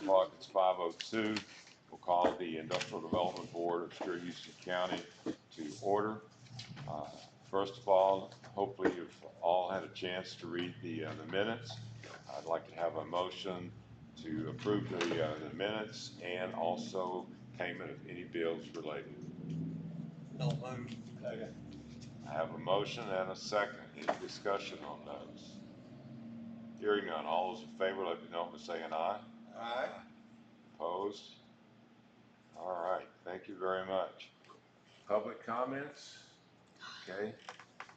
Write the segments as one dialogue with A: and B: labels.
A: o'clock. It's 5:02. We'll call the Industrial Development Board of Stewart-Houston County to order. First of all, hopefully you've all had a chance to read the minutes. I'd like to have a motion to approve the minutes and also payment of any bills related.
B: No move.
A: I have a motion and a second. Any discussion on those? Hearing none. All those in favor, let me know by saying aye.
B: Aye.
A: Opposed? All right. Thank you very much. Public comments? Okay.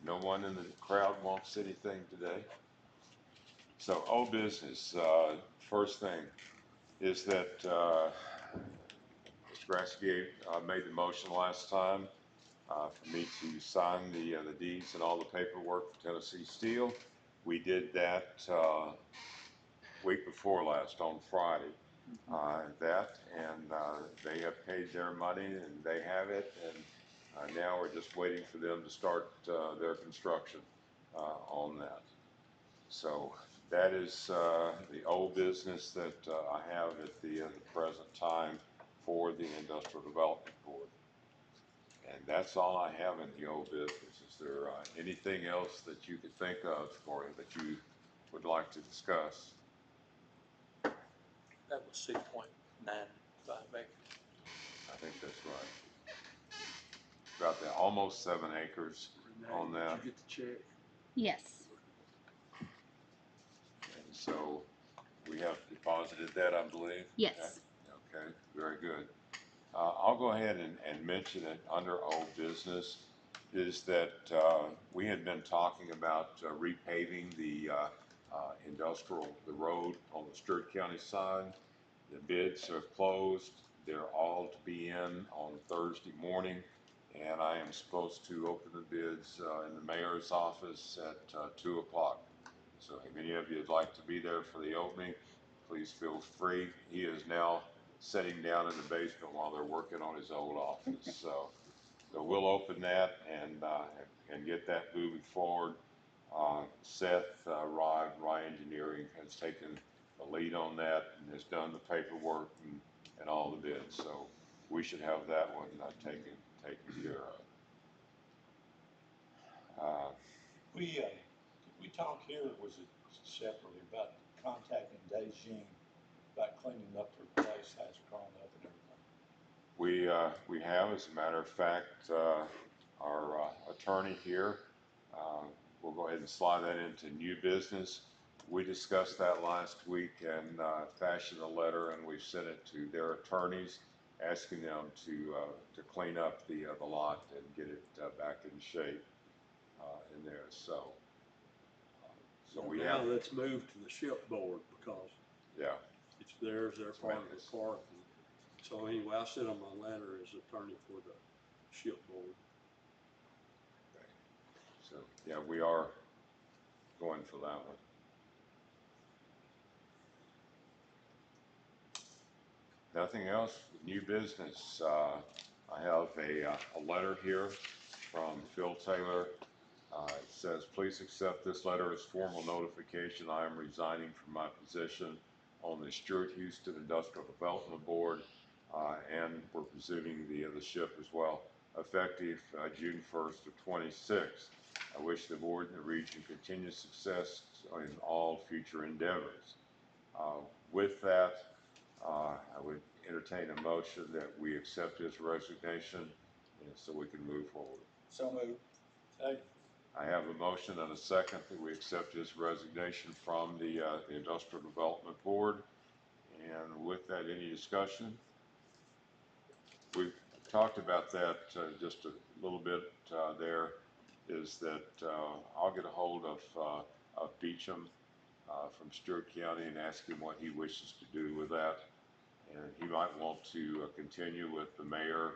A: No one in the crowd wants anything today. So, old business. First thing is that Mr. Grasky made the motion last time for me to sign the deeds and all the paperwork for Tennessee Steel. We did that week before last on Friday. They have paid their money and they have it, and now we're just waiting for them to start their construction on that. So that is the old business that I have at the present time for the Industrial Development Board. And that's all I have in the old business. Is there anything else that you could think of for you that you would like to discuss?
C: That was 6.95 acres.
A: I think that's right. About that, almost 7 acres on that.
B: Did you get the check?
D: Yes.
A: And so we have deposited that, I believe.
D: Yes.
A: Okay, very good. I'll go ahead and mention it under old business, is that we had been talking about repaving the the road on the Stewart County side. The bids have closed. They're all to be in on Thursday morning, and I am supposed to open the bids in the mayor's office at 2 o'clock. So if any of you would like to be there for the opening, please feel free. He is now sitting down in the basement while they're working on his old office. So we'll open that and get that moving forward. Seth Rye Engineering has taken the lead on that and has done the paperwork and all the bids. So we should have that one taken care of.
E: We talk here, was it separately, about contacting Beijing about cleaning up their place, how it's grown up and everything?
A: We have, as a matter of fact, our attorney here, we'll go ahead and slide that into new business. We discussed that last week and fashioned a letter, and we've sent it to their attorneys, asking them to clean up the lot and get it back in shape in there. So we
B: Now
A: have.
B: let's move to the shipboard, because
A: Yeah.
B: it's theirs, they're part of the park. So anyway, I sent them a letter as attorney for the shipboard.
A: Okay. So yeah, we are going for that one. Nothing else. New business. I have a letter here from Phil Taylor. It says, please accept this letter as formal notification. I am resigning from my position on the Stewart-Houston Industrial Development Board, and we're presuming the ship as well, effective June 1st of 26. I wish the board and the region continued success in all future endeavors. With that, I would entertain a motion that we accept his resignation, and so we can move forward.
E: So moved. Second.
A: I have a motion and a second that we accept his resignation from the Industrial Development Board. And with that, any discussion? We've talked about that just a little bit there, is that I'll get a hold of Beecham from Stewart County and ask him what he wishes to do with that. And he might want to continue with the mayor,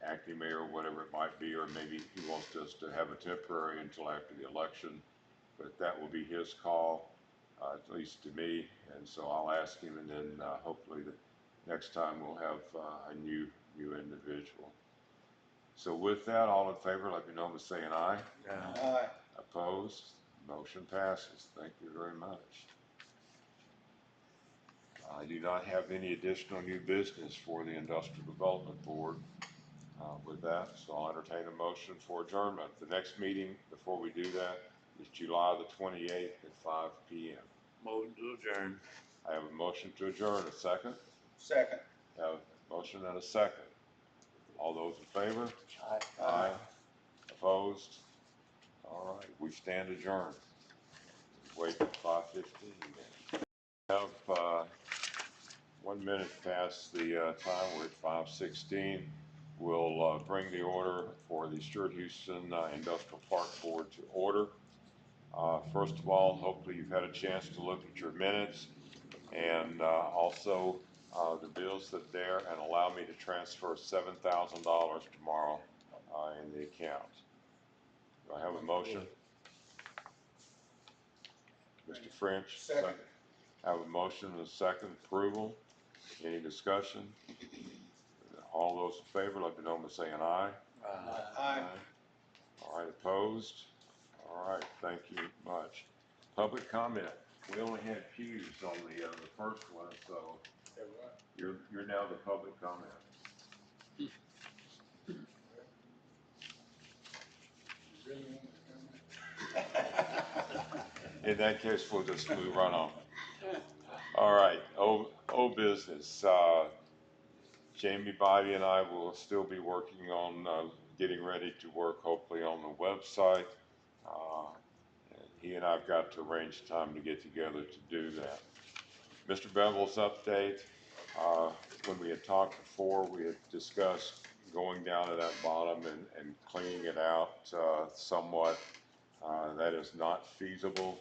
A: acting mayor, whatever it might be, or maybe he wants us to have a temporary until after the election. But that will be his call, at least to me. And so I'll ask him, and then hopefully the next time we'll have a new individual. So with that, all in favor, let me know by saying aye.
E: Aye.
A: Opposed? Motion passes. Thank you very much. I do not have any additional new business for the Industrial Development Board with that, so I'll entertain a motion for adjournment. The next meeting, before we do that, is July the 28th at 5 p.m.
C: Motion to adjourn.
A: I have a motion to adjourn. A second?
D: Second.
A: I have a motion and a second. All those in favor?
C: Aye.
A: Opposed? All right, we stand adjourned. Wait till 5:15. We have 1 minute past the time. We're at 5:16. We'll bring the order for the Stewart-Houston Industrial Park Board to order. First of all, hopefully you've had a chance to look at your minutes and also the bills that are there, and allow me to transfer $7,000 tomorrow in the account. Do I have a motion? Mr. French?
D: Second.
A: I have a motion and a second approval. Any discussion? All those in favor, let me know by saying aye.
D: Aye.
A: All right, opposed? All right, thank you much. Public comment. We only had pews on the first one, so you're now the public comment. In that case, we'll just move right on. All right, old business. Jamie, Bobby, and I will still be working on getting ready to work, hopefully, on the website. And he and I've got to arrange time to get together to do that. Mr. Bevel's update. When we had talked before, we had discussed going down to that bottom and cleaning it out somewhat. That is not feasible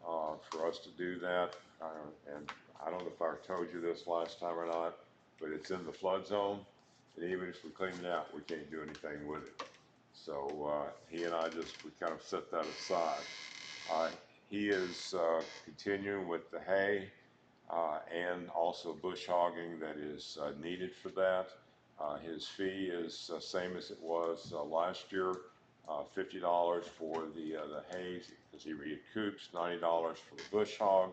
A: for us to do that. And I don't know if I told you this last time or not, but it's in the flood zone, and even if we clean it out, we can't do anything with it. So he and I we kind of set that aside. He is continuing with the hay and also bush hogging that is needed for that. His fee is same as it was last year, $50 for the hay, because he recoups $90 for the bush hog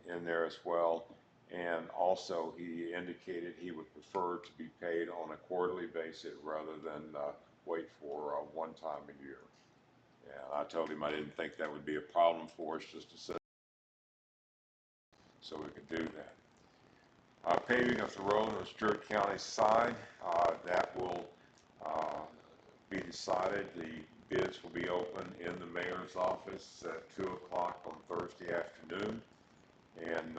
A: in there as well. And also, he indicated he would prefer to be paid on a quarterly basis rather than wait for one time a year. And I told him I didn't think that would be a problem for us, just to set so we could do that. Paving of the road on the Stewart County side, that will be decided. The bids will be open in the mayor's office at 2 o'clock on Thursday afternoon. And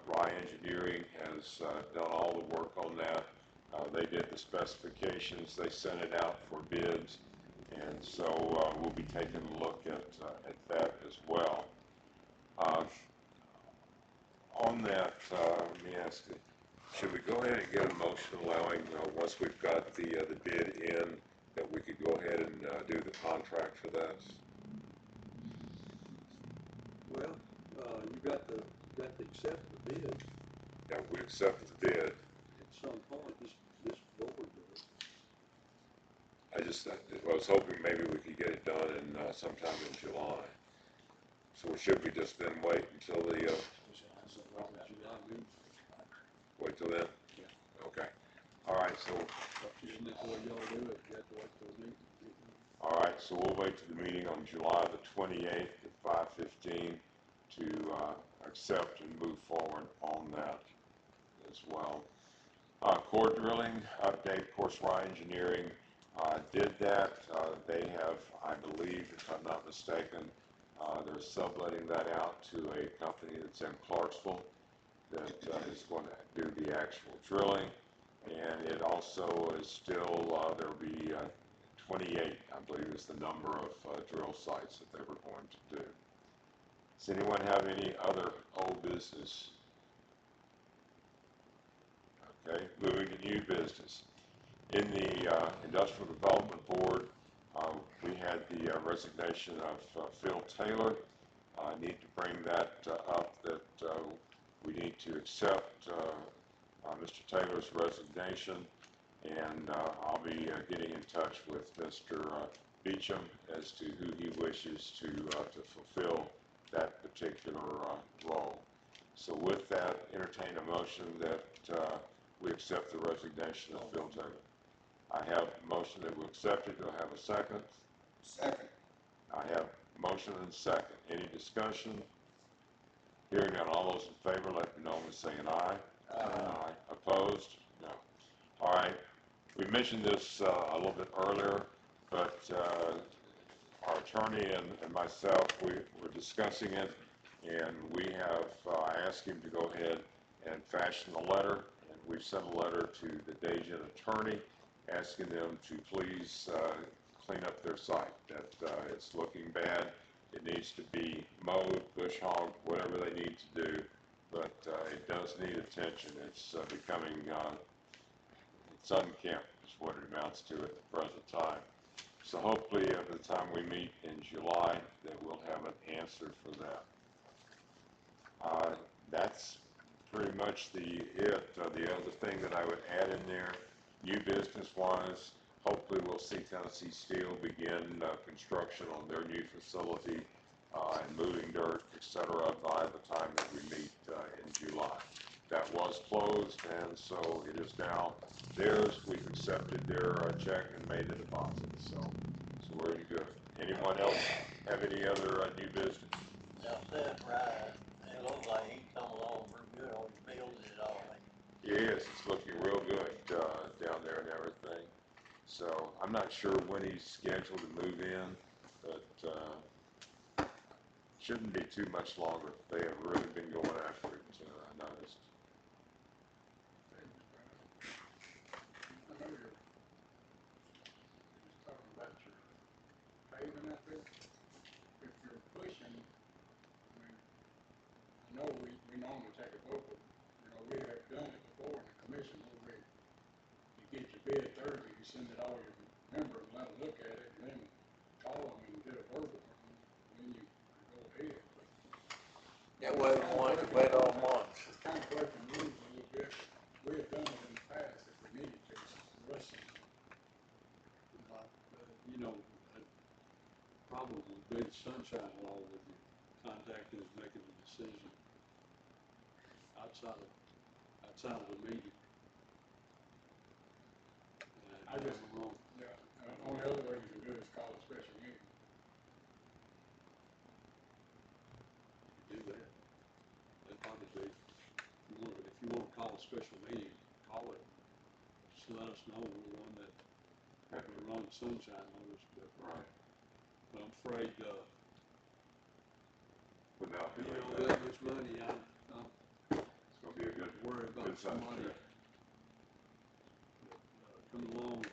A: Rye Engineering has done all the work on that. They did the specifications, they sent it out for bids, and so we'll be taking a look at that as well. On that, let me ask you, should we go ahead and get a motion allowing, once we've got the bid in, that we could go ahead and do the contract for that?
B: Well, you got to accept the bid
A: Yeah, we accept the bid.
B: at some point, this board does.
A: I was hoping maybe we could get it done in sometime in July. So should we just then wait until the, wait till then?
B: Yeah.
A: Okay. All right, so,
B: Isn't that the way y'all do it? You have to wait till the meeting.
A: all right, so we'll wait till the meeting on July the 28th at 5:15 to accept and move forward on that as well. Core drilling update, of course, Rye Engineering did that. They have, I believe, if I'm not mistaken, they're subletting that out to a company that's in Clarksville that is going to do the actual drilling. And it also is still, there will be 28, I believe, is the number of drill sites that they were going to do. Does anyone have any other old business? Okay, moving to new business. In the Industrial Development Board, we had the resignation of Phil Taylor. I need to bring that up, that we need to accept Mr. Taylor's resignation, and I'll be getting in touch with Mr. Beecham as to who he wishes to fulfill that particular role. So with that, entertain a motion that we accept the resignation of Phil Taylor. I have a motion that we accept it. Do I have a second?
D: Second.
A: I have motion and second. Any discussion? Hearing none, all those in favor, let me know by saying aye. Aye. Opposed? No. All right. We mentioned this a little bit earlier, but our attorney and myself, we were discussing it, and we have asked him to go ahead and fashion a letter, and we've sent a letter to the Dagen attorney asking them to please clean up their site, that it's looking bad. It needs to be mowed, bush hogged, whatever they need to do, but it does need attention. It's becoming, it's unkempt is what it amounts to at the present time. So hopefully at the time we meet in July that we'll have an answer for that. That's pretty much it. The other thing that I would add in there, new business-wise, hopefully we'll see Tennessee Steel begin construction on their new facility and moving dirt, etc., by the time that we meet in July. That was closed, and so it is now theirs. We've accepted their check and made the deposit, so we're in good. Anyone else have any other new business?
F: Now, Seth, right, it looks like he's come along pretty good on building it all.
A: Yes, it's looking real good down there and everything. So I'm not sure when he's scheduled to move in, but shouldn't be too much longer. They have really been going after it, I noticed.
G: I know you're just talking about your paving out there. If you're pushing, I mean, I know we normally take a vote, but, you know, we have done it before in the commission where you get your bid Thursday, you send it all your members, let them look at it, and then call them and get a verbal from them, and then you go ahead. But
C: That way we don't have to wait all month.
G: it's kind of breaking rules a little bit. We have done it in the past if we needed to, rushing.
B: You know, problem with big sunshine law with you contacting and making a decision outside of the meeting. And
G: I just,
B: wrong.
G: yeah, only other way you can do it is call a special meeting.
B: Do that. That'd probably be, if you want to call a special meeting, call it. Just let us know we're the one that we run the sunshine laws, but.
A: Right.
B: But I'm afraid,
A: Without
B: you
A: doing
B: know,
A: that,
B: that much money, I'm
A: it's going to be a good,
B: worried about
A: good size
B: somebody
A: check.
B: coming along,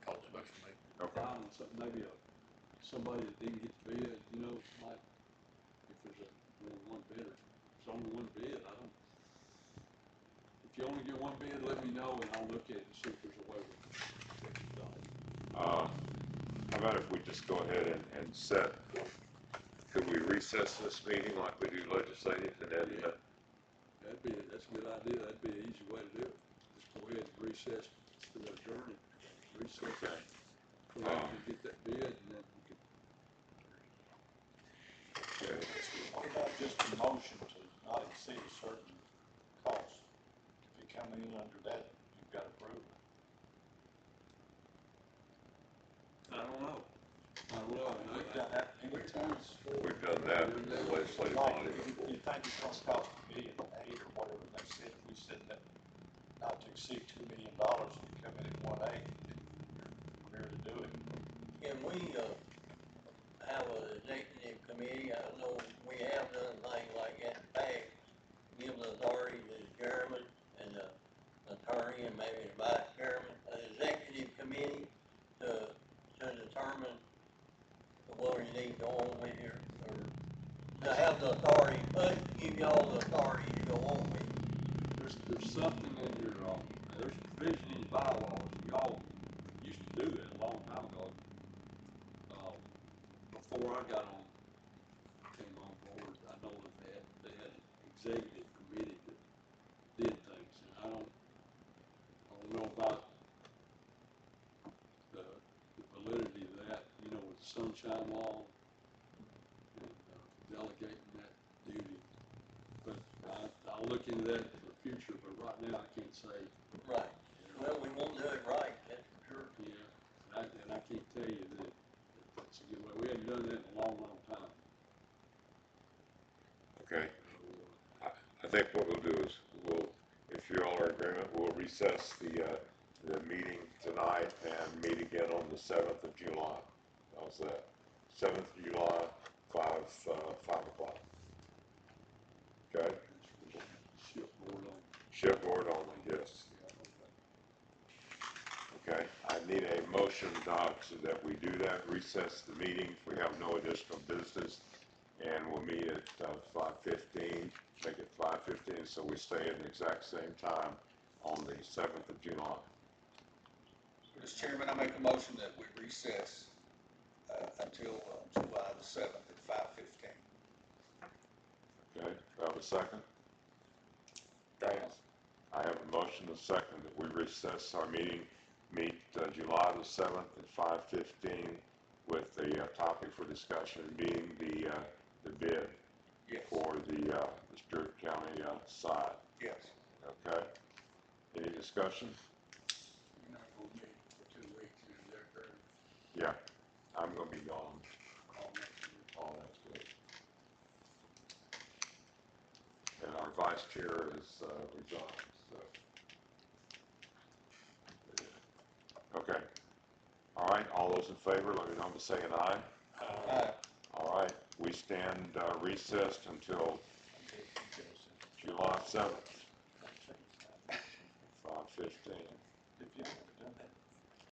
C: Call it special meeting.
A: Okay.
B: filing something, maybe somebody that didn't get the bid, you know, like, if there's only one bidder, it's only one bid, I don't. If you only get one bid, let me know and I'll look at it and see if there's a way we can get it done.
A: How about if we just go ahead and set, could we recess this meeting like we do legislative and then,
B: That's a good idea, that'd be an easy way to do it. Just go ahead and recess to the adjourn, recess.
A: Okay.
B: So that we can get that bid and then we can.
A: okay.
E: What about just a motion to not exceed a certain cost? If you come in under that, you've got approval.
B: I don't know.
E: We've done that many times.
A: We've done that in the legislative
E: Like,
A: body
E: if
A: before.
E: you think it's gonna cost $1.8 million or whatever, they said, we said that not to exceed $2 million, and you come in at 1.8, we're here to do it.
F: Can we, have an executive committee? I know we have done things like that in the past. Give the authority to the chairman and the attorney and maybe the vice chairman, an executive committee to determine what you need to go on with here, or to have the authority, give y'all the authority to go on with it.
B: There's something in your, there's a provision in your bylaws, y'all used to do that a long time ago. Before I came on board, I know that they had an executive committee that did things, and I don't know about the validity of that, you know, with the sunshine law and delegating that duty. But I'll look into that for the future, but right now I can't say.
F: Right. Well, we won't do it right, that's for sure.
B: Yeah, and I can't tell you that it's a good way. We hadn't done that in a long, long time.
A: Okay, I think what we'll do is if you all are in agreement, we'll recess the meeting tonight and meet again on the 7th of July. How's that? 7th of July, 5 o'clock. Okay?
B: Shipboard on.
A: Shipboard only, yes. Okay, I need a motion, Doc, so that we do that, recess the meeting if we have no additional business, and we'll meet at 5:15, make it 5:15, so we stay at the exact same time on the 7th of July.
D: Mr. Chairman, I make a motion that we recess until July the 7th at 5:15.
A: Okay, do I have a second?
C: Thanks.
A: I have a motion, a second, that we recess our meeting, meet July the 7th at 5:15 with the topic for discussion being the bid
D: Yes.
A: for the Stewart County side.
D: Yes.
A: Okay? Any discussion?
G: You're not gonna meet for 2 weeks, is that correct?
A: Yeah, I'm gonna be gone
G: All next week.
A: all next week. And our vice chair is resigned, so. Okay. All right, all those in favor, let me know by saying aye.
D: Aye.
A: All right, we stand recessed until July 7th, 5:15.
E: If y'all